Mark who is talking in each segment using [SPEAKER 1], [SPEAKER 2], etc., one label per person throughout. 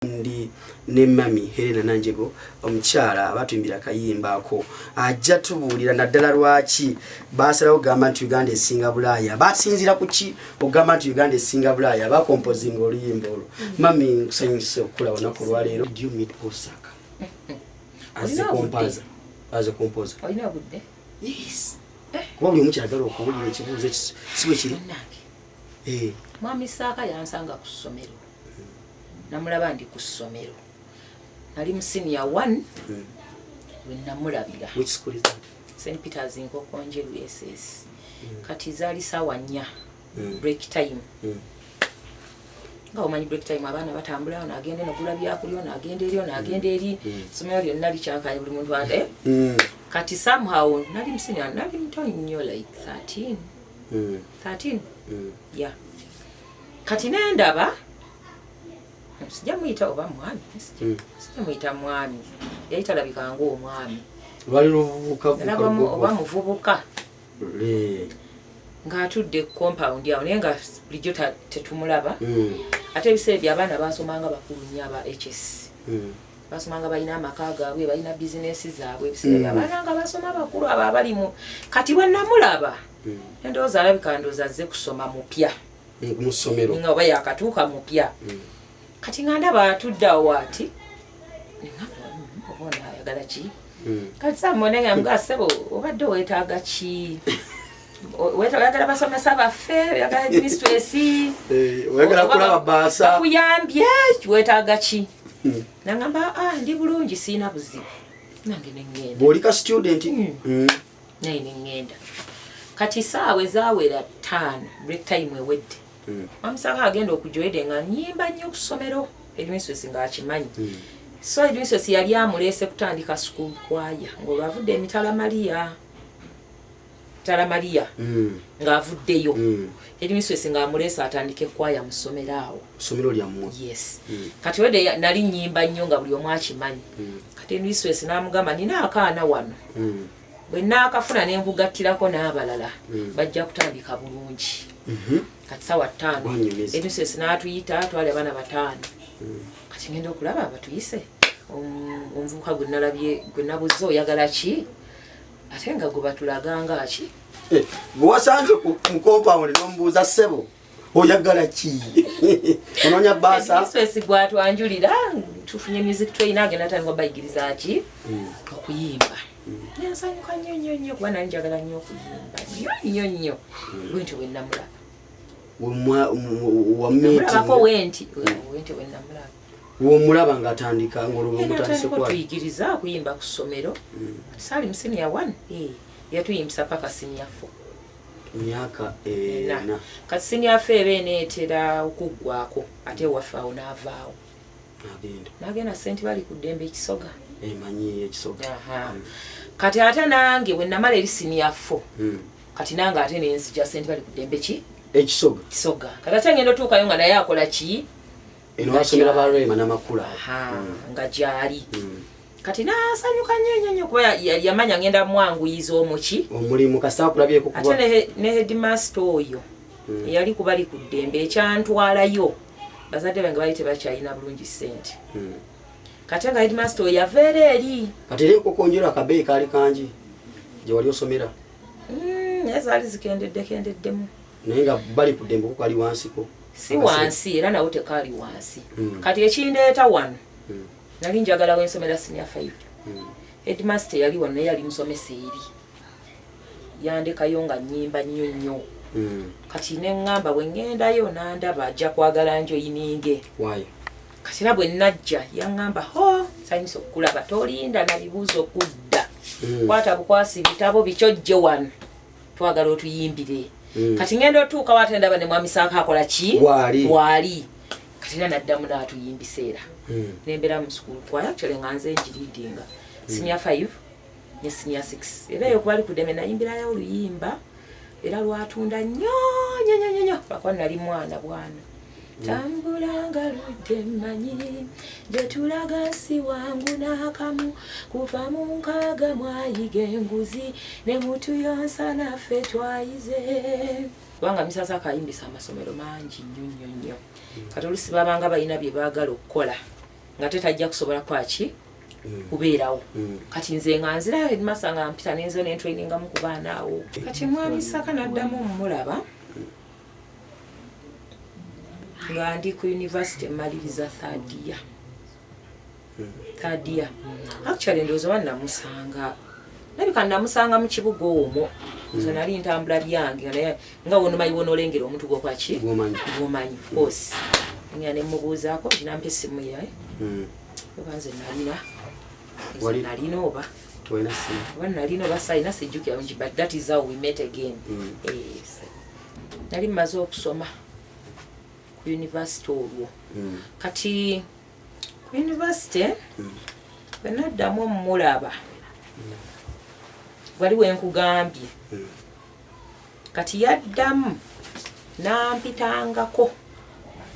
[SPEAKER 1] ndi ne mami Hellena Nanjego omukyala abatumbira kayimbaako ajja tubuulira naddala lwaki baasalawo ogamba nti Uganda esinga Bulaaya basinzira ku ki ogamba nti Uganda esinga Bulaaya bakompozinga oluyimba olwo. Mami nsanyuse okula olunaku lwaleero. Do you meet Paul Ssaaka as a composer?
[SPEAKER 2] Olina budde?
[SPEAKER 1] Yes. Kuba buli omukyagala okuwulira ekibuuzo si bwe kiri.
[SPEAKER 2] Mwami Ssaaka yansanga ku ssomero. Namulaba ndi ku ssomero. Nali mu senior 1 we namulabira.
[SPEAKER 1] Which school is that?
[SPEAKER 2] St. Peter's Nkokonje SS. Kati zaali sawa 4 break time. Nga omanyi break time abaana batambula n'agenda nokula byakulyo n'agenda eri n'agenda eri ssomero lyonna likyakaye buli muntu ate. Kati somehow nali mu senior nali mutoyi nnyo like 13. 13. Yeah. Kati nendaba sijja muyita oba mwami sijja muyita mwami yayita labika ng'omwami
[SPEAKER 1] lwali luvubuka
[SPEAKER 2] oba muvubuka ng'atudde compound yawo naye nga bulijjo tetumulaba ate ebiseera by'abaana basomanga bakulu nnyo aba HS basomanga balina amaka gaabwe balina bizinesi zaabwe ebiseera by'abaana nga basoma bakulu abo abalimu kati bwe namulaba endowooza alabika ndowooza azze kusoma mupya
[SPEAKER 1] mu ssomero
[SPEAKER 2] nga oba yakatuuka mupya kati nga ndaba atudde awo ati obona ayagala ki kati saamubone nga mga ssebo obadde weetaaga ki oyagala basomesa baffe oyagala administresi
[SPEAKER 1] oyagala kulaba baasa
[SPEAKER 2] bakuyambye weetaaga ki nangamba ndi bulungi siina buzibu nange neŋŋenda
[SPEAKER 1] bw'oli ka student
[SPEAKER 2] naye neŋŋenda kati saawe zaawera 5 break time ewedde Mwami Ssaaka agenda okujoyede nga nnyimba nnyo ku ssomero Edmiswesi ng'akimanyi so Edmiswesi yali amuleese kutandika school kwaya ng'olwavudde emitala Maria ng'avuddeyo Edmiswesi ng'amuleese atandike kwaya mu ssomero awo
[SPEAKER 1] ssomero lyammwe.
[SPEAKER 2] Yes. Kati wedde nali nnyimba nnyo nga buli omu akimanyi kati Edmiswesi n'amugamba nina akaana wano bwe naakafuna ne nkugattirako n'abalala bajja kutandika bulungi. Kati sawa 5 Edmiswesi n'atuyita twali abaana 5 kati ngenda okulaba abatuyise omuvubuka gwe nalabye gwe nabuze oyagala ki ate nga gwe batulaganga ki
[SPEAKER 1] bwe wasanze mu compound n'omubuuza ssebo oyagala ki onoonya baasa
[SPEAKER 2] Edmiswesi gwatwanjulira tufunye music train agenda atandika bayigiriza ki okuyimba yansanyuka nnyo kuba nali njagala nnyo okuyimba nnyo lwenti we namulaba
[SPEAKER 1] womulaba ng'atandika ng'olwomutandise
[SPEAKER 2] tuyigiriza okuyimba ku ssomero saali mu senior 1 yatuyimbisa paka senior 4
[SPEAKER 1] myaka ena
[SPEAKER 2] kati senior 4 eba eneetera okuggwako ate ewaffe awo n'avaawo n'agenda senti bali ku ddembe ekisoga
[SPEAKER 1] emanyi ekisoga
[SPEAKER 2] kati ate nange bwe namala eri senior 4 kati nange ate nenzija senti bali ku ddembe ki
[SPEAKER 1] ekisoga
[SPEAKER 2] kati ate ngenda otuukayo nga naye akola ki
[SPEAKER 1] eno wasomera balwema n'amakula
[SPEAKER 2] nga gyali kati nasanyuka nnyo kuba yamanya ngenda mwanguyiza omuki
[SPEAKER 1] omulimu kasita kulabyeko kuba
[SPEAKER 2] ate ne headmaster oyo eyali kubali ku ddembe ekyantwalayo bazadde bange bali tebakyalina bulungi ssente kati nga headmaster oyo yaveera eri
[SPEAKER 1] kati era enkokonjero akabeeyi kaali kangi gye wali osomera
[SPEAKER 2] naye zaali zikendeddemu
[SPEAKER 1] naye nga bali ku ddembe kukali wansiko
[SPEAKER 2] si wansi era nawo tekaali wansi kati ekindeeta wano nali njagala wensomera senior 5 headmaster yali wano naye yali musomesa eri yandekayo nga nnyimba nnyo kati neŋŋamba bwe ŋŋendayo nandaba ajja kwagala njoyininge kati era bwe najja yaŋŋamba sanyusa okukulaba tolinda na bibuuzo okudda kwata bukwasi bitabo bikyojje wano twagala otuyimbire kati ngenda otuuka wate ndaba ne Mwami Ssaaka akola ki waali kati era naddamu n'atuyimbiseera nembeera mu sukulu kwaya actually nga nze njiriidinga senior 5 ne senior 6 era eyo kuba ali ku ddembe nayimbirayo oluyimba era lwatunda nnyo lwakuba nali mwana bwana tambula nga ludde mmanyi gye tulaga nsi wangu n'akamu kuva mu nkaaga mwayiga enguzi ne mutuyonsa naffe twayize kubanga Misasa akayimbisa amasomero mangi nnyo kati olusi babanga balina bye baagala okukola nga tetajja kusobola kwaki kubeerawo kati nze nga nzirayo headmaster nga mpita nenzo nentraininga mu ku baana awo kati mwami Ssaaka n'addamu omulaba nga ndi ku university maliriza third year actually ndowooza bannamusanga nabika namusanga mu kibuga omwo nze nali ntambula byange nga wonomanyi wonoolengera omuntu gwokwaki gwomanyi of course nga nemubuuzaako kinampa essimu yaye oba nze nalina oba nalina oba sayina sijjukira bungi but that is how we met again. Nali mmaze okusoma ku university olwo kati ku university bwe naddamu omulaba waliwo enkugambye kati yaddamu nampitangako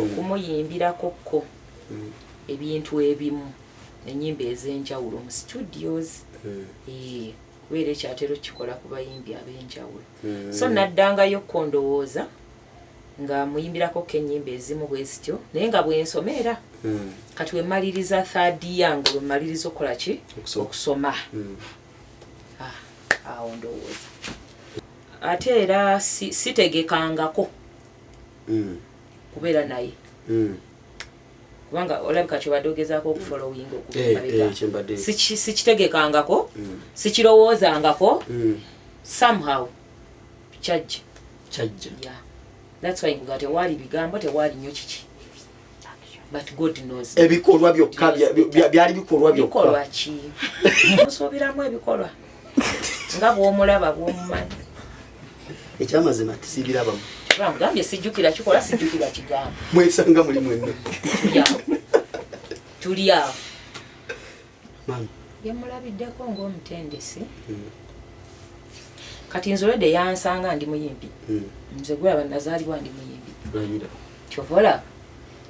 [SPEAKER 2] okumuyimbirako ebintu ebimu enyimba ez'enjawulo mu studios kubeera ekyatero kikola ku bayimbi ab'enjawulo so naddangayo kondowooza nga muyimbirako kenyimba ezimu bwe zityo naye nga bwensomera kati wemaliriza third year nga wemaliriza okukola ki okusoma awo ndowooza ate era sitegekangako kubeera naye kubanga olabika kyobadde ogezaako okufollowinga okubabega sikitegekangako sikirowoozangako somehow kyajja that's why nga tewaali bigambo tewaali nnyo kiki but God knows
[SPEAKER 1] ebikolwa byokka byali bikolwa
[SPEAKER 2] ki musuubiramu ebikolwa nga bw'omulaba bw'omumanyi
[SPEAKER 1] ekyamazima tisibirabamu
[SPEAKER 2] bamugambye sijjukira kikola sijjukira kigambo
[SPEAKER 1] mwesanga muli mwenna
[SPEAKER 2] tuli awo byemulabiddeko ng'omutendesi kati nzolede yansanga ndi muyimbi nze gwaba nazaalibwa ndi muyimbi kyovola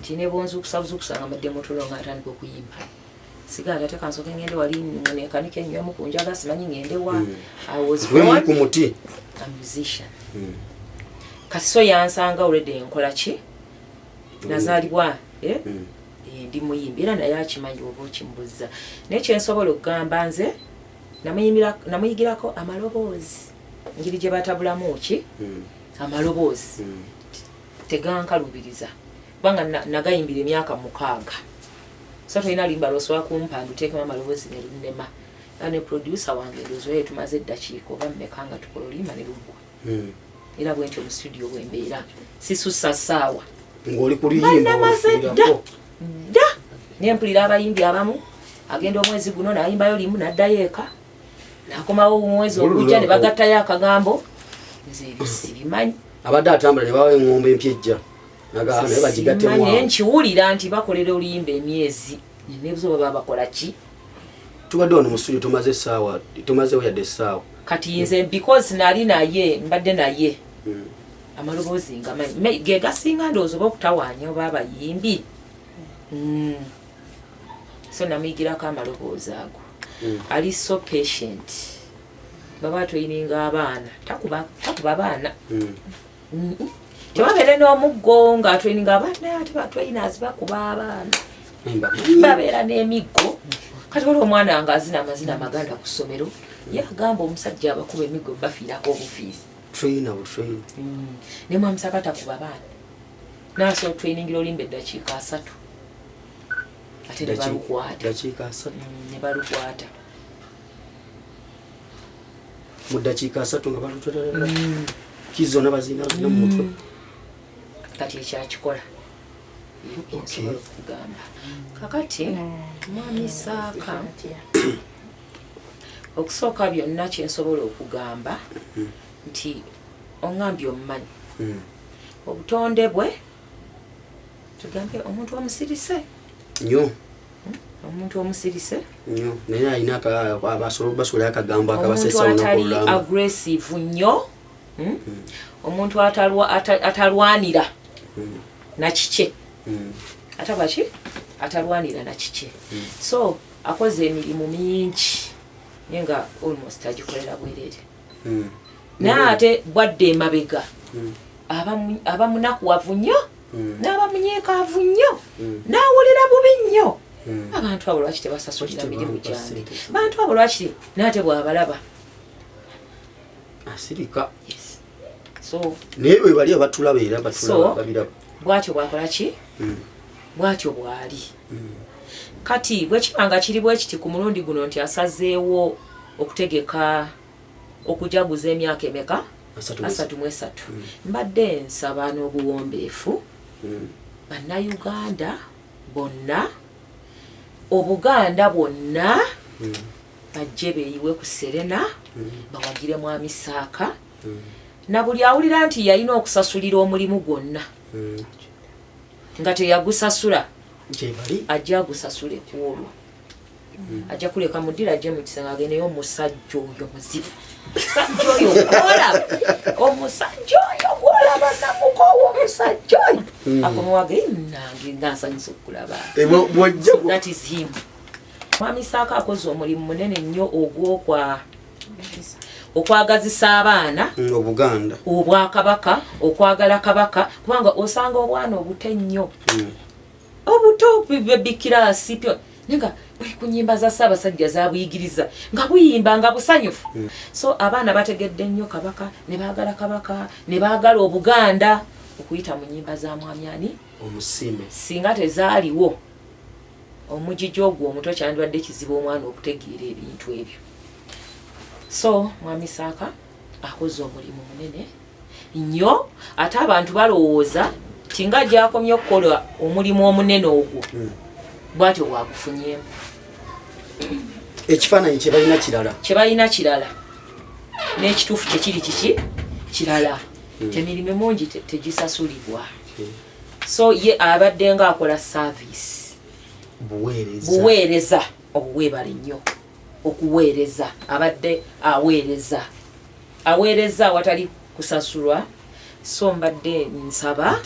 [SPEAKER 2] tine bonzukusabuzukusa nga mbadde mutulo nga atandika okuyimba sigala ate kansoke ngende wali nekanika ennywamu ku njaga simanyi ngende wa I was born
[SPEAKER 1] ku muti
[SPEAKER 2] a musician kati so yansanga already nkola ki nazaalibwa ndi muyimbi era naye akimanyi oba okimbuza nekyensobola okugamba nze namuyigirako amaloboozi ngiri gye batabulamu ki amaloboozi tegankalubiriza kubanga nagayimbira emyaka 6 so tolina limba lwosobola kumpanga uteekemu amaloboozi ne lunnema ne producer wange ndowooza tumaze eddakiika oba mmeka nga tukola oluyimba ne luggwa era bwentyo mu studio bwembeera sisussa ssaawa
[SPEAKER 1] ng'oli kuliyimba
[SPEAKER 2] dda nempulira abayimbi abamu agenda omwezi guno nayimbayo limu n'addayo eka nakomawo omwezi ogujja ne bagattayo akagambo nze ebyo sibimanyi
[SPEAKER 1] abadde atambula ne bawa eŋŋombo empyejja naye bagigattemu
[SPEAKER 2] naye nkiwulira nti bakolera oluyimba emyezi nebuzo baba bakola ki
[SPEAKER 1] tubadde wano mu studio tumazeewo yadde essaawa
[SPEAKER 2] kati nze because nali naye mbadde naye amaloboozi nga ge gasinga ndowooza oba okutawaanya oba abayimbi so namuyigirako amaloboozi ago ali so patient baba toyininga abaana takuba baana tebabeere n'omuggo nga atweyininga abaana ate batweyinazi bakuba abaana babeera n'emiggo kati wali omwana nga azina amazina amaganda ku ssomero yagamba omusajja abakuba emiggo bafiirako obufiisi ne mwami Ssaaka takuba baana naso otweyiningira olimba eddakiika 3 ate ne balukwata
[SPEAKER 1] mu ddakiika 3 nga balutwala kizona bazina mu mutwe
[SPEAKER 2] kati ekyakikola nsobola okugamba kakati mwami Ssaaka okusooka byonna kyensobola okugamba nti oŋŋambye omumanyi obutonde bwe tugambe omuntu omusirise
[SPEAKER 1] nnyo
[SPEAKER 2] omuntu omusirise
[SPEAKER 1] nnyo naye alina basobola akagambo
[SPEAKER 2] omuntu atali aggressive nnyo omuntu atalwanira nakike atabaki atalwanira nakike so akoze emirimu mingi naye nga almost agikolera bwereere naye ate bwadde emabega abamunakuwavu nnyo n'abamunyeekaavu nnyo n'awulira bubi nnyo abantu abo lwaki tebasasulira mirimu gyange bantu abo lwaki nate bwabalaba
[SPEAKER 1] asirika
[SPEAKER 2] yes so
[SPEAKER 1] naye bwe bali abatulaba era batulaba babiraba
[SPEAKER 2] bwatyo bwakola ki bwatyo bwali kati bwe kibanga kiri bwe kiti ku mulundi guno nti asazeewo okutegeka okujaguza emyaka emeka 33 mbadde nsaba n'obuwombeefu bannayuganda bonna obuganda bwonna bajje beeyiwe ku Serena bawagire mwami Ssaaka na buli awulira nti yalina okusasulira omulimu gwonna nga teyagusasula ajja agusasule kwolwo ajja kuleka mudira ajje mu kisanga ageneyo omusajja oyo muzivu omusajja oyo gwolaba namukowa omusajja oyo akomowage nange ngansanyusa okulaba that is him. Mwami Ssaaka akoze omulimu munene nnyo okwagazisa abaana obwakabaka okwagala kabaka kubanga osanga obwana obuto nnyo obuto bebikirasi pyo nenga buli ku nnyimba za Ssaabasajja zabuyigiriza nga buyimba nga busanyufu so abaana bategedde nnyo kabaka ne baagala kabaka ne baagala obuganda okuyita mu nnyimba za mwami ani
[SPEAKER 1] omusime
[SPEAKER 2] singa tezaaliwo omujiji ogwo omuto kyandibadde kizibu omwana okutegeera ebintu ebyo so mwami Ssaaka akoze omulimu munene nnyo ate abantu balowooza tinga gyakomye okukola omulimu omunene ogwo bwatyo bwagufunyemu
[SPEAKER 1] ekifaananyi kyebalina kirala n'ekituufu kyekiri kiki kirala emirimu emungi tegisasulibwa so ye abadde nga akola service buweereza obuweebale nnyo okuweereza abadde aweereza awatali kusasulwa so mbadde nsaba